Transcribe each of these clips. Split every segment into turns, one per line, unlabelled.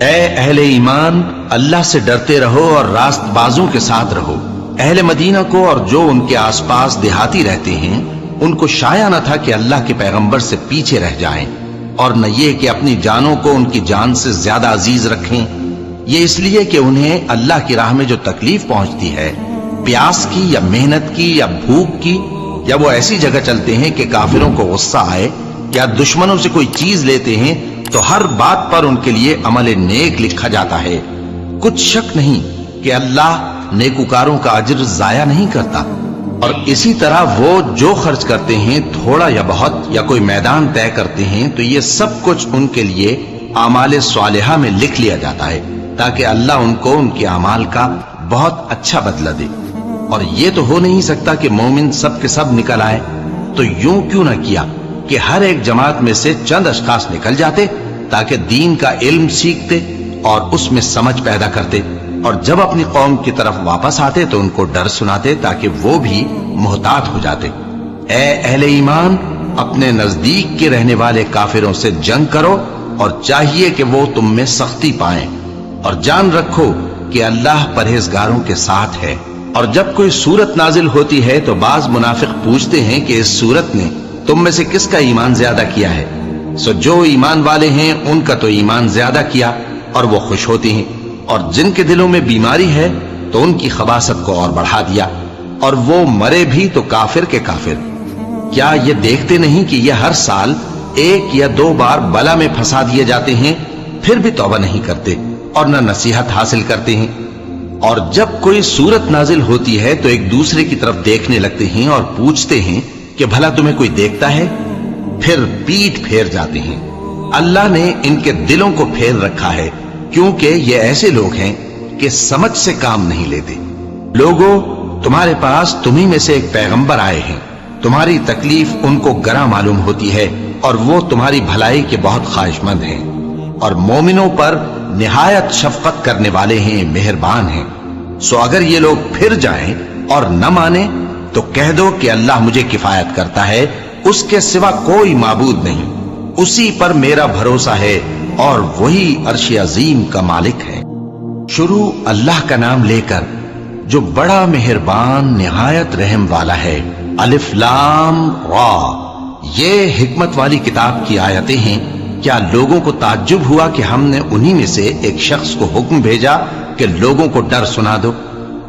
اے اہل ایمان، اللہ سے ڈرتے رہو اور راست بازوں کے ساتھ رہو۔ اہل مدینہ کو اور جو ان کے آس پاس دیہاتی رہتے ہیں ان کو شایع نہ تھا کہ اللہ کے پیغمبر سے پیچھے رہ جائیں، اور نہ یہ کہ اپنی جانوں کو ان کی جان سے زیادہ عزیز رکھیں۔ یہ اس لیے کہ انہیں اللہ کی راہ میں جو تکلیف پہنچتی ہے، پیاس کی یا محنت کی یا بھوک کی، یا وہ ایسی جگہ چلتے ہیں کہ کافروں کو غصہ آئے، یا دشمنوں سے کوئی چیز لیتے ہیں، تو ہر بات پر ان کے لیے عمل نیک لکھا جاتا ہے۔ کچھ شک نہیں کہ اللہ نیکوکاروں کا اجر ضائع نہیں کرتا۔ اور اسی طرح وہ جو خرچ کرتے ہیں، تھوڑا یا بہت، یا کوئی میدان طے کرتے ہیں، تو یہ سب کچھ ان کے لیے اعمال صالحہ میں لکھ لیا جاتا ہے، تاکہ اللہ ان کو ان کے اعمال کا بہت اچھا بدلہ دے۔ اور یہ تو ہو نہیں سکتا کہ مومن سب کے سب نکل آئے، تو یوں کیوں نہ کیا کہ ہر ایک جماعت میں سے چند اشخاص نکل جاتے تاکہ دین کا علم سیکھتے اور اس میں سمجھ پیدا کرتے، اور جب اپنی قوم کی طرف واپس آتے تو ان کو ڈر سناتے تاکہ وہ بھی محتاط ہو جاتے۔ اے اہل ایمان، اپنے نزدیک کے رہنے والے کافروں سے جنگ کرو، اور چاہیے کہ وہ تم میں سختی پائیں، اور جان رکھو کہ اللہ پرہیزگاروں کے ساتھ ہے۔ اور جب کوئی سورت نازل ہوتی ہے تو بعض منافق پوچھتے ہیں کہ اس سورت نے تم میں سے کس کا ایمان زیادہ کیا ہے؟ سو جو ایمان والے ہیں ان کا تو ایمان زیادہ کیا، اور وہ خوش ہوتی ہیں، اور جن کے دلوں میں بیماری ہے تو ان کی خباثت کو اور بڑھا دیا، اور وہ مرے بھی تو کافر کے کافر۔ کیا یہ دیکھتے نہیں کہ یہ ہر سال ایک یا دو بار بلا میں پھنسا دیے جاتے ہیں، پھر بھی توبہ نہیں کرتے اور نہ نصیحت حاصل کرتے ہیں؟ اور جب کوئی سورت نازل ہوتی ہے تو ایک دوسرے کی طرف دیکھنے لگتے ہیں اور پوچھتے ہیں کہ بھلا تمہیں کوئی دیکھتا ہے؟ پھر پیٹ پھیر جاتے ہیں۔ اللہ نے ان کے دلوں کو پھیر رکھا ہے، کیونکہ یہ ایسے لوگ ہیں کہ سمجھ سے کام نہیں لیتے۔ لوگوں، تمہارے پاس تمہیں میں سے ایک پیغمبر آئے ہیں، تمہاری تکلیف ان کو گراں معلوم ہوتی ہے، اور وہ تمہاری بھلائی کے بہت خواہش مند ہیں، اور مومنوں پر نہایت شفقت کرنے والے ہیں، مہربان ہیں۔ سو اگر یہ لوگ پھر جائیں اور نہ مانیں تو کہہ دو کہ اللہ مجھے کفایت کرتا ہے، اس کے سوا کوئی معبود نہیں، اسی پر میرا بھروسہ ہے، اور وہی عرش عظیم کا مالک ہے۔ شروع اللہ کا نام لے کر جو بڑا مہربان نہایت رحم والا ہے۔ الف لام را، یہ حکمت والی کتاب کی آیتیں ہیں۔ کیا لوگوں کو تعجب ہوا کہ ہم نے انہی میں سے ایک شخص کو حکم بھیجا کہ لوگوں کو ڈر سنا دو،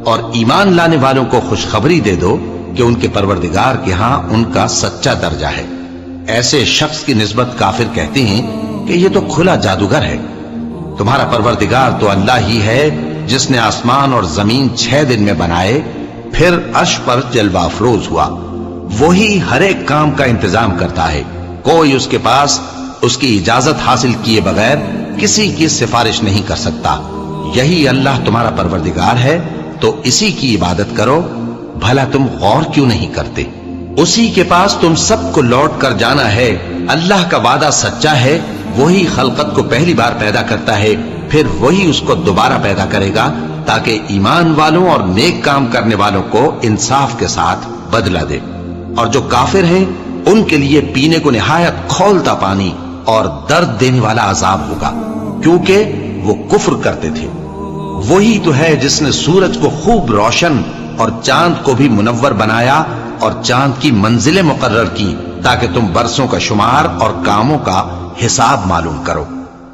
اور ایمان لانے والوں کو خوشخبری دے دو کہ ان کے پروردگار کے ہاں ان کا سچا درجہ ہے۔ ایسے شخص کی نسبت کافر کہتے ہیں کہ یہ تو کھلا جادوگر ہے۔ تمہارا پروردگار تو اللہ ہی ہے جس نے آسمان اور زمین 6 دن میں بنائے، پھر عرش پر جلوہ افروز ہوا۔ وہی ہر ایک کام کا انتظام کرتا ہے، کوئی اس کے پاس اس کی اجازت حاصل کیے بغیر کسی کی سفارش نہیں کر سکتا۔ یہی اللہ تمہارا پروردگار ہے، تو اسی کی عبادت کرو۔ بھلا تم غور کیوں نہیں کرتے؟ اسی کے پاس تم سب کو لوٹ کر جانا ہے۔ اللہ کا وعدہ سچا ہے، وہی خلقت کو پہلی بار پیدا کرتا ہے، پھر وہی اس کو دوبارہ پیدا کرے گا، تاکہ ایمان والوں اور نیک کام کرنے والوں کو انصاف کے ساتھ بدلہ دے۔ اور جو کافر ہیں ان کے لیے پینے کو نہایت کھولتا پانی اور درد دینے والا عذاب ہوگا، کیونکہ وہ کفر کرتے تھے۔ وہی تو ہے جس نے سورج کو خوب روشن اور چاند کو بھی منور بنایا، اور چاند کی منزلیں مقرر کی تاکہ تم برسوں کا شمار اور کاموں کا حساب معلوم کرو۔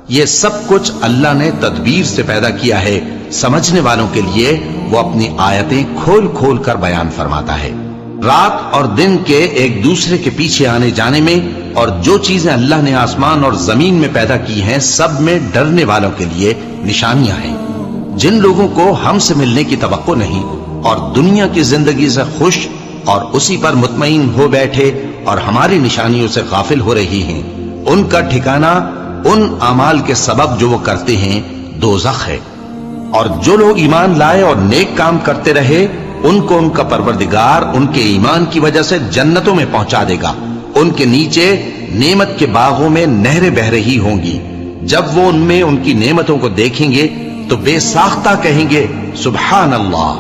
یہ سب کچھ اللہ نے تدبیر سے پیدا کیا ہے، سمجھنے والوں کے لیے وہ اپنی آیتیں کھول کھول کر بیان فرماتا ہے۔ رات اور دن کے ایک دوسرے کے پیچھے آنے جانے میں، اور جو چیزیں اللہ نے آسمان اور زمین میں پیدا کی ہیں، سب میں ڈرنے والوں کے لیے نشانیاں ہیں۔ جن لوگوں کو ہم سے ملنے کی توقع نہیں اور دنیا کی زندگی سے خوش اور اسی پر مطمئن ہو بیٹھے اور ہماری نشانیوں سے غافل ہو رہی ہیں، ان کا ٹھکانہ ان اعمال کے سبب جو وہ کرتے ہیں دوزخ ہے۔ اور جو لوگ ایمان لائے اور نیک کام کرتے رہے، ان کو ان کا پروردگار ان کے ایمان کی وجہ سے جنتوں میں پہنچا دے گا۔ ان کے نیچے نعمت کے باغوں میں نہریں بہ رہی ہوں گی۔ جب وہ ان میں ان کی نعمتوں کو دیکھیں گے تو بے ساختہ کہیں گے سبحان اللہ،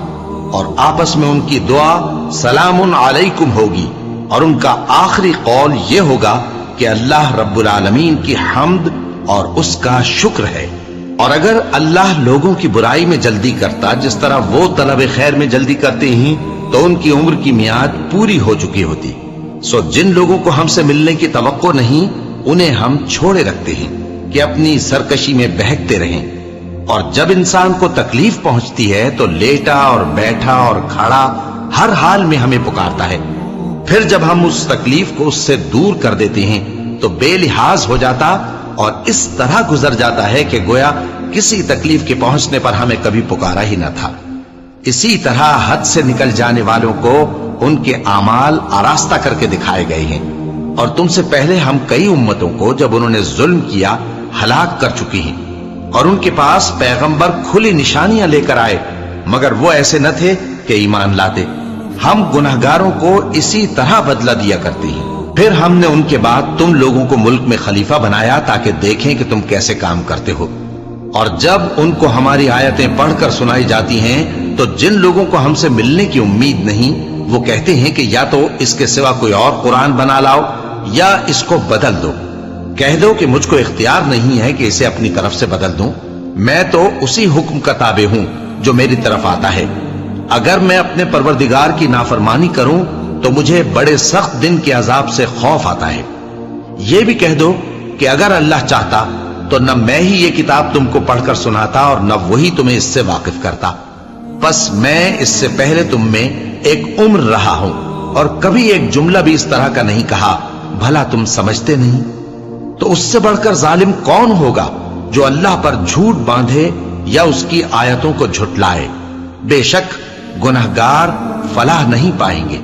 اور آپس میں ان کی دعا سلام علیکم ہوگی، اور ان کا آخری قول یہ ہوگا کہ اللہ رب العالمین کی حمد اور اس کا شکر ہے۔ اور اگر اللہ لوگوں کی برائی میں جلدی کرتا جس طرح وہ طلب خیر میں جلدی کرتے ہیں تو ان کی عمر کی میعاد پوری ہو چکی ہوتی. سو جن لوگوں کو ہم سے ملنے کی توقع نہیں انہیں ہم چھوڑے رکھتے ہیں کہ اپنی سرکشی میں بہکتے رہیں. اور جب انسان کو تکلیف پہنچتی ہے تو لیٹا اور بیٹھا اور کھڑا ہر حال میں ہمیں پکارتا ہے. پھر جب ہم اس تکلیف کو اس سے دور کر دیتے ہیں تو بے لحاظ ہو جاتا اور اس طرح گزر جاتا ہے کہ گویا کسی تکلیف کے پہنچنے پر ہمیں کبھی پکارا ہی نہ تھا. اسی طرح حد سے نکل جانے والوں کو ان کے اعمال آراستہ کر کے دکھائے گئے ہیں. اور تم سے پہلے ہم کئی امتوں کو جب انہوں نے ظلم کیا ہلاک کر چکی ہیں اور ان کے پاس پیغمبر کھلی نشانیاں لے کر آئے مگر وہ ایسے نہ تھے کہ ایمان لاتے. ہم گناہگاروں کو اسی طرح بدلہ دیا کرتے ہیں. پھر ہم نے ان کے بعد تم لوگوں کو ملک میں خلیفہ بنایا تاکہ دیکھیں کہ تم کیسے کام کرتے ہو. اور جب ان کو ہماری آیتیں پڑھ کر سنائی جاتی ہیں تو جن لوگوں کو ہم سے ملنے کی امید نہیں وہ کہتے ہیں کہ یا تو اس کے سوا کوئی اور قرآن بنا لاؤ یا اس کو بدل دو. کہہ دو کہ مجھ کو اختیار نہیں ہے کہ اسے اپنی طرف سے بدل دوں. میں تو اسی حکم کا تابع ہوں جو میری طرف آتا ہے. اگر میں اپنے پروردگار کی نافرمانی کروں تو مجھے بڑے سخت دن کے عذاب سے خوف آتا ہے. یہ بھی کہہ دو کہ اگر اللہ چاہتا تو نہ میں ہی یہ کتاب تم کو پڑھ کر سناتا اور نہ وہی تمہیں اس سے واقف کرتا. بس میں اس سے پہلے تم میں ایک عمر رہا ہوں اور کبھی ایک جملہ بھی اس طرح کا نہیں کہا. بھلا تم سمجھتے نہیں؟ تو اس سے بڑھ کر ظالم کون ہوگا جو اللہ پر جھوٹ باندھے یا اس کی آیتوں کو جھٹلائے. بے شک گناہگار فلاح نہیں پائیں گے.